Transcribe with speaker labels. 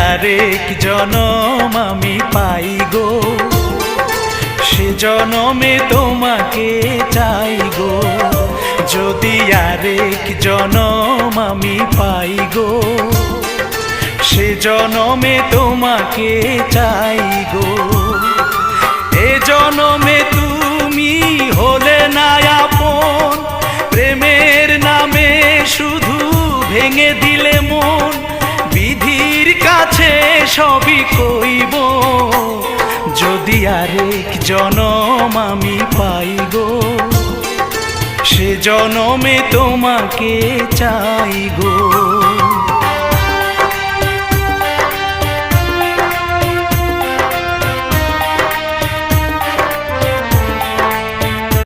Speaker 1: আরেক জনম আমি পাই গো, সে জনমে তোমাকে চাই গো। যদি আরেক জনম আমি পাই গো, সে জনমে তোমাকে চাই গো। এ জনমে তুমি হলে না আপন, প্রেমের নামে শুধু ভেঙে দিলে মন। বিধির কাছে সবই কইব, যদি আরেক জনম আমি পাই গো, সে জনমে তোমাকে চাই গো।